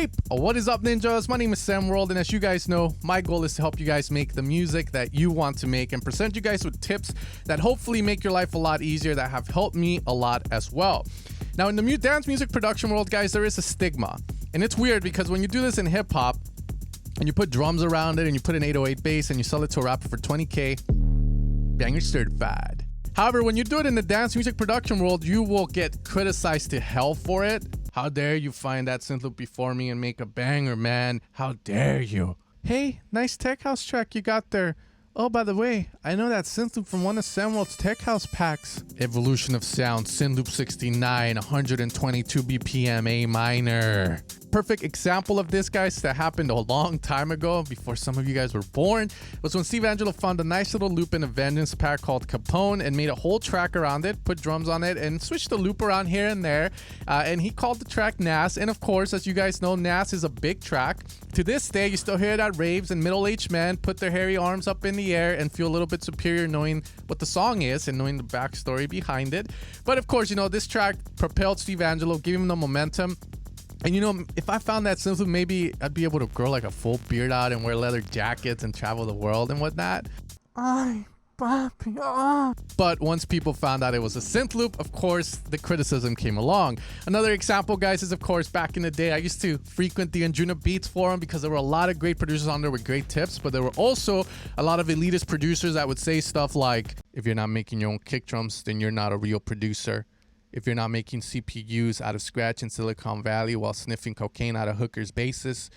Beep! What is up, ninjas? My name is Sam World, and as you guys know, my goal is to help you guys make the music that you want to make and present you guys with tips that hopefully make your life a lot easier, that have helped me a lot as well. Now, in the dance music production world, guys, there is a stigma. And it's weird because when you do this in hip-hop, and you put drums around it, and you put an 808 bass, and you sell it to a rapper for 20K, banger certified. However, when you do it in the dance music production world, you will get criticized to hell for it. How dare you find that synth loop before me and make a banger, man? How dare you? Hey, nice tech house track you got there. Oh, by the way, I know that synth loop from one of Sam World's tech house packs. Evolution of Sound, Synth Loop 69, 122 BPM, A minor. Perfect example of this, guys, that happened a long time ago, before some of you guys were born, was when Steve Angelo found a nice little loop in a Vengeance pack called Capone and made a whole track around it, put drums on it, and switched the loop around here and there. And he called the track Nas. And of course, as you guys know, Nas is a big track. To this day, you still hear it at raves, and middle-aged men put their hairy arms up in the air and feel a little bit superior knowing what the song is and knowing the backstory behind it. But of course, you know, this track propelled Steve Angelo, gave him the momentum. And you know, if I found that synth loop, maybe I'd be able to grow like a full beard out and wear leather jackets and travel the world and whatnot. But once people found out it was a synth loop, of course, the criticism came along. Another example, guys, is of course back in the day, I used to frequent the Anjuna Beats forum because there were a lot of great producers on there with great tips, but there were also a lot of elitist producers that would say stuff like, if you're not making your own kick drums, then you're not a real producer. If you're not making CPUs out of scratch in Silicon Valley while sniffing cocaine out of hookers' bases,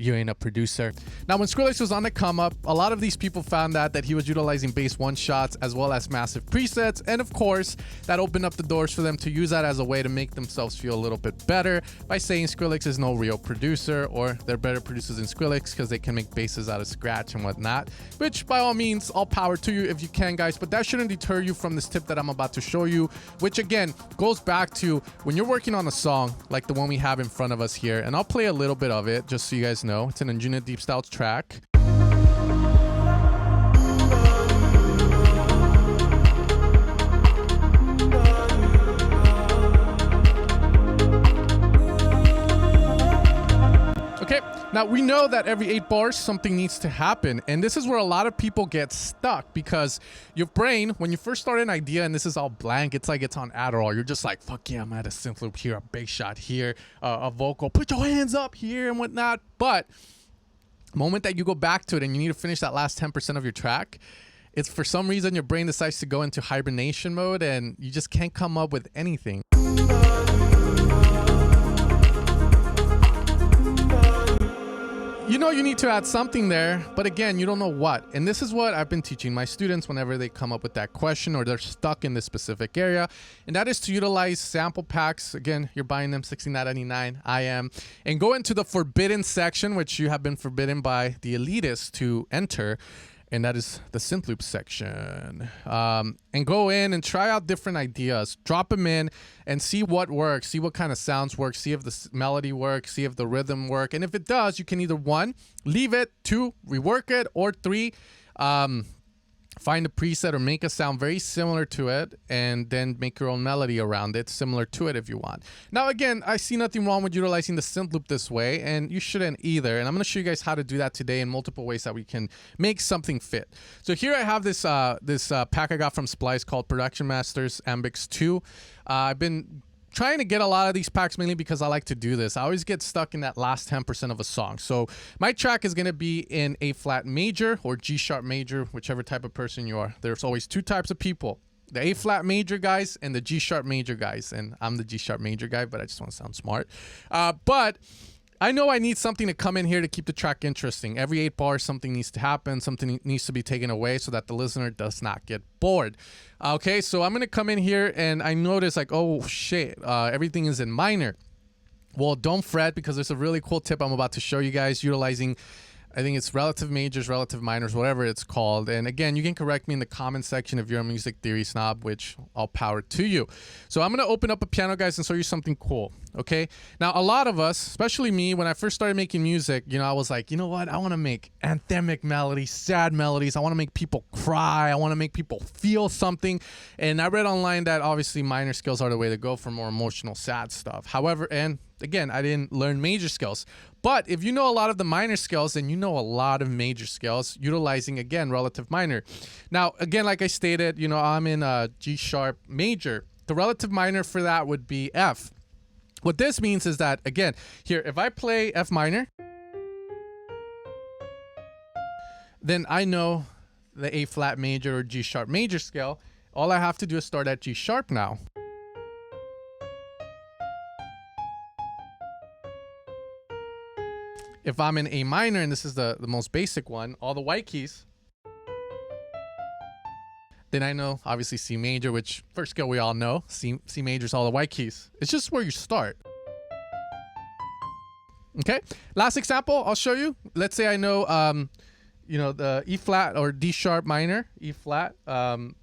you ain't a producer. Now, when Skrillex was on the come up, a lot of these people found out that he was utilizing bass one shots as well as massive presets. And of course, that opened up the doors for them to use that as a way to make themselves feel a little bit better by saying Skrillex is no real producer, or they're better producers than Skrillex because they can make basses out of scratch and whatnot, which by all means, all power to you if you can, guys. But that shouldn't deter you from this tip that I'm about to show you, which again, goes back to when you're working on a song like the one we have in front of us here. And I'll play a little bit of it just so you guys know. It's an Anjuna Deep Styles track. Okay, now we know that every 8 bars something needs to happen, and this is where a lot of people get stuck because your brain, when you first start an idea and this is all blank, it's like it's on Adderall. You're just like, fuck yeah, I'm at a synth loop here, a bass shot here, a vocal, put your hands up here and whatnot. But the moment that you go back to it and you need to finish that last 10% of your track, it's for some reason your brain decides to go into hibernation mode and you just can't come up with anything. You know you need to add something there, but again, you don't know what. And this is what I've been teaching my students whenever they come up with that question or they're stuck in this specific area. And that is to utilize sample packs. Again, you're buying them $69.99. I am. And go into the forbidden section, which you have been forbidden by the elitists to enter. And that is the Synth Loops section. And go in and try out different ideas. Drop them in and see what works. See what kind of sounds work. See if the melody works. See if the rhythm work. And if it does, you can either 1, leave it, 2, rework it, or 3, find a preset or make a sound very similar to it and then make your own melody around it, similar to it if you want. Now, again, I see nothing wrong with utilizing the synth loop this way, and you shouldn't either. And I'm going to show you guys how to do that today in multiple ways that we can make something fit. So here I have this pack I got from Splice called Production Masters Ambix 2. I've been trying to get a lot of these packs mainly because I like to do this. I always get stuck in that last 10% of a song. So my track is going to be in A flat major or G sharp major, whichever type of person you are. There's always 2 types of people, the A flat major guys and the G sharp major guys. And I'm the G sharp major guy, but I just want to sound smart. But I know I need something to come in here to keep the track interesting. Every 8 bars, something needs to happen. Something needs to be taken away so that the listener does not get bored. Okay, so I'm going to come in here and I notice like, oh shit, everything is in minor. Well, don't fret because there's a really cool tip I'm about to show you guys utilizing, I think it's relative majors, relative minors, whatever it's called. And again, you can correct me in the comment section if you're a music theory snob, which all power to you. So I'm going to open up a piano, guys, and show you something cool. Okay. Now, a lot of us, especially me, when I first started making music, you know, I was like, you know what? I want to make anthemic melodies, sad melodies. I want to make people cry. I want to make people feel something. And I read online that obviously minor scales are the way to go for more emotional, sad stuff. However, and again, I didn't learn major scales. But if you know a lot of the minor scales, then you know a lot of major scales, utilizing, again, relative minor. Now, again, like I stated, you know, I'm in a G sharp major. The relative minor for that would be F. What this means is that, again, here, if I play F minor, then I know the A flat major or G sharp major scale. All I have to do is start at G sharp now. If I'm in A minor, and this is the most basic one, all the white keys, then I know, obviously, C major, which first scale we all know. C major is all the white keys. It's just where you start. Okay, last example I'll show you. Let's say I know, you know, the E flat or D sharp minor, E flat. One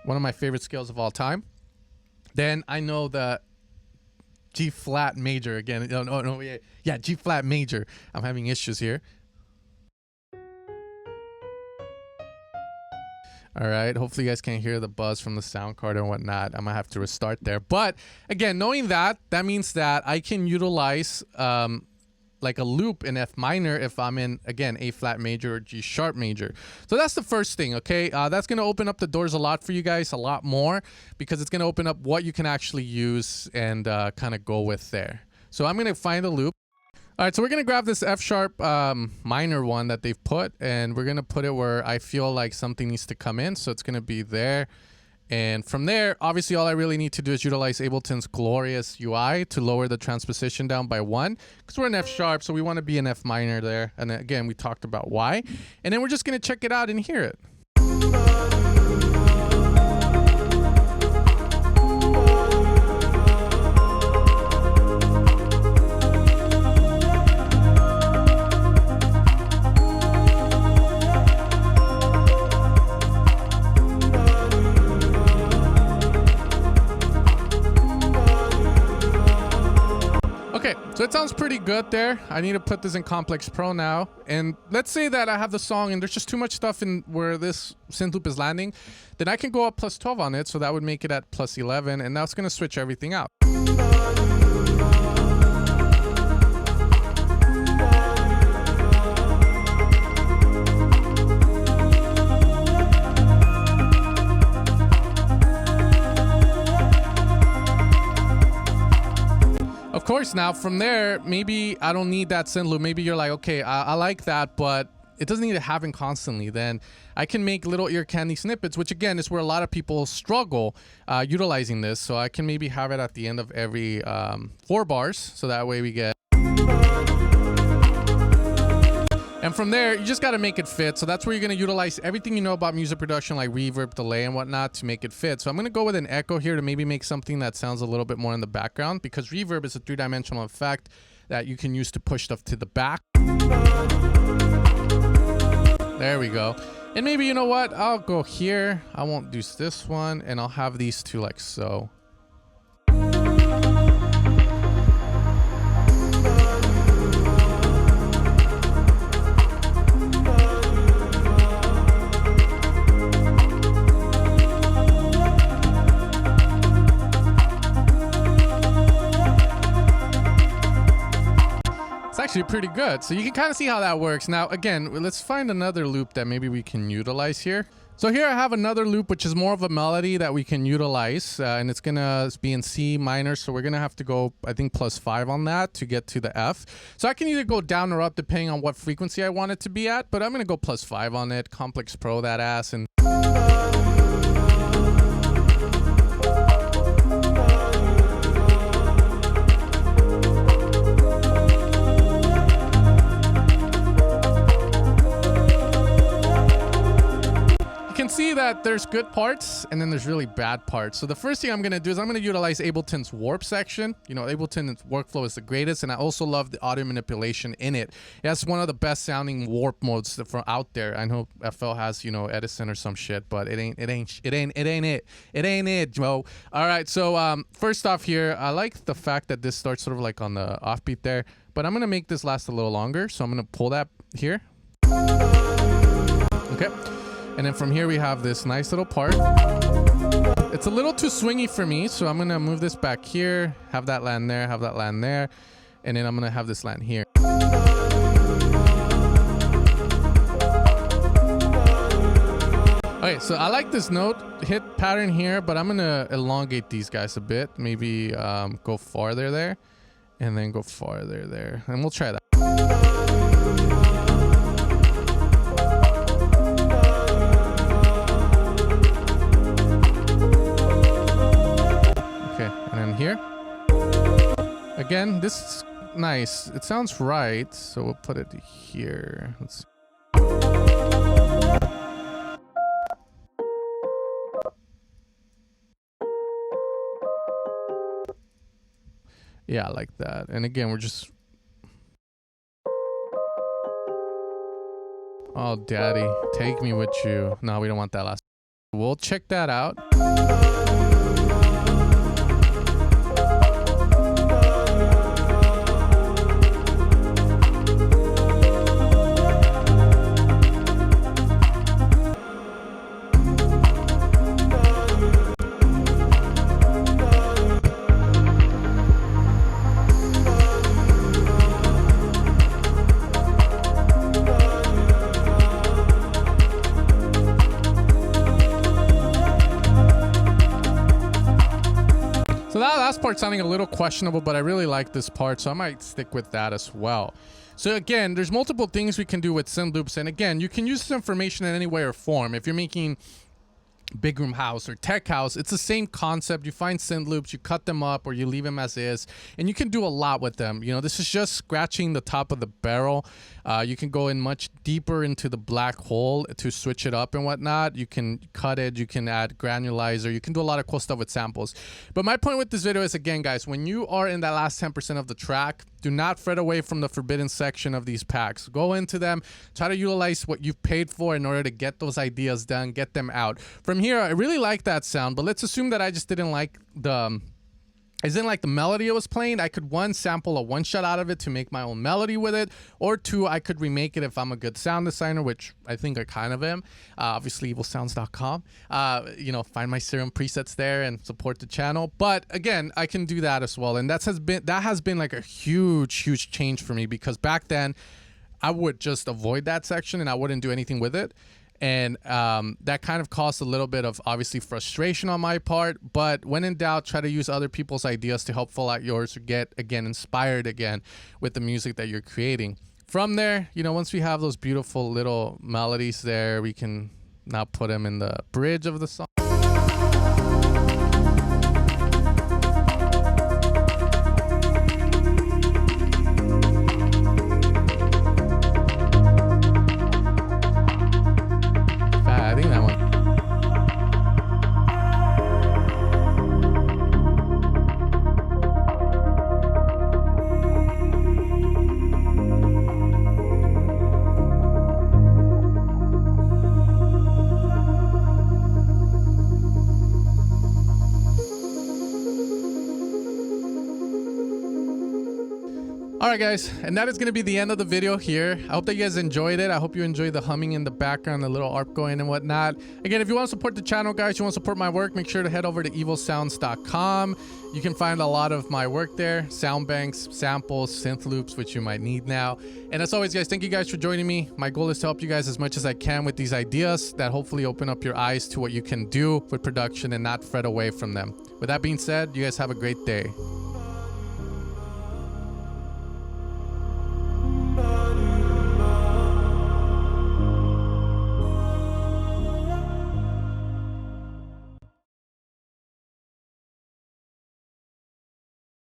of my favorite scales of all time. Then I know the G flat major again. No, yeah, G flat major. I'm having issues here. All right, hopefully you guys can't hear the buzz from the sound card or whatnot. I might have to restart there. But again, knowing that means that I can utilize like a loop in F minor if I'm in, again, A flat major or G sharp major. So that's the first thing, okay? That's going to open up the doors a lot for you guys, a lot more, because it's going to open up what you can actually use and kind of go with there. So I'm going to find a loop. All right, so we're going to grab this F sharp minor one that they've put, and we're going to put it where I feel like something needs to come in. So it's going to be there. And from there, obviously, all I really need to do is utilize Ableton's glorious UI to lower the transposition down by 1, because we're in F sharp, so we want to be in F minor there. And then, again, we talked about why. And then we're just going to check it out and hear it. So it sounds pretty good there. I need to put this in Complex Pro now. And let's say that I have the song and there's just too much stuff in where this synth loop is landing. Then I can go up plus 12 on it. So that would make it at plus 11. And that's going to switch everything out. Of course, now from there, maybe I don't need that synth loop. Maybe you're like, okay, I like that, but it doesn't need to happen constantly. Then I can make little ear candy snippets, which again is where a lot of people struggle utilizing this. So I can maybe have it at the end of every 4 bars. So that way we get. And from there, you just got to make it fit. So that's where you're going to utilize everything you know about music production, like reverb, delay, and whatnot, to make it fit. So I'm going to go with an echo here to maybe make something that sounds a little bit more in the background, because reverb is a 3-dimensional effect that you can use to push stuff to the back. There we go. And maybe, you know what? I'll go here. I won't do this one, and I'll have these two like so. Actually pretty good. So you can kind of see how that works. Now, again, let's find another loop that maybe we can utilize here. So here I have another loop, which is more of a melody that we can utilize, and it's gonna be in C minor. So we're gonna have to go, I think, plus 5 on that to get to the F. So I can either go down or up depending on what frequency I want it to be at, but I'm gonna go plus 5 on it, Complex Pro that ass, and see that there's good parts and then there's really bad parts. So the first thing I'm going to do is I'm going to utilize Ableton's warp section. You know, Ableton's workflow is the greatest, and I also love the audio manipulation in it. It's one of the best sounding warp modes from out there. I know FL has, you know, Edison or some shit, but it ain't it, Joe. All right, so first off here, I like the fact that this starts sort of like on the offbeat there, but I'm going to make this last a little longer. So I'm going to pull that here. Okay. And then from here we have this nice little part. It's a little too swingy for me, so I'm gonna move this back here, have that land there, have that land there, and then I'm gonna have this land here. Okay, so I like this note hit pattern here, but I'm gonna elongate these guys a bit. Maybe go farther there, and then go farther there, and we'll try that. Okay, and then here. Again, this is nice. It sounds right, so we'll put it here. Let's see. Yeah, I like that. And again, we're just... Oh, daddy, take me with you. No, we don't want that last. We'll check that out. So that last part sounding a little questionable, but I really like this part, so I might stick with that as well. So again, there's multiple things we can do with Synth Loops, and again, you can use this information in any way or form. If you're making big room house or tech house, it's the same concept. You find Synth Loops, you cut them up, or you leave them as is, and you can do a lot with them. You know, this is just scratching the top of the barrel. You can go in much deeper into the black hole to switch it up and whatnot. You can cut it, you can add granulizer, you can do a lot of cool stuff with samples. But my point with this video is, again, guys, when you are in that last 10% of the track, do not fret away from the forbidden section of these packs. Go into them, try to utilize what you've paid for in order to get those ideas done, get them out. From here, I really like that sound, but let's assume that I just didn't like the... Isn't like the melody it was playing. I could one, sample a one shot out of it to make my own melody with it, or two, I could remake it if I'm a good sound designer, which I think I kind of am. Obviously, evilsounds.com. You know, find my serum presets there and support the channel. But again, I can do that as well, and that has been like a huge change for me, because back then I would just avoid that section and I wouldn't do anything with it. And that kind of caused a little bit of obviously frustration on my part, but when in doubt, try to use other people's ideas to help fill out yours, or get again inspired again with the music that you're creating. From there, you know, once we have those beautiful little melodies there, we can now put them in the bridge of the song. All right, guys, and that is going to be the end of the video here. I hope that you guys enjoyed it. I hope you enjoyed the humming in the background, the little ARP going and whatnot. Again, if you want to support the channel, guys, you want to support my work, make sure to head over to evilsounds.com. You can find a lot of my work there, sound banks, samples, synth loops, which you might need now. And as always, guys, thank you guys for joining me. My goal is to help you guys as much as I can with these ideas that hopefully open up your eyes to what you can do with production and not fret away from them. With that being said, you guys have a great day.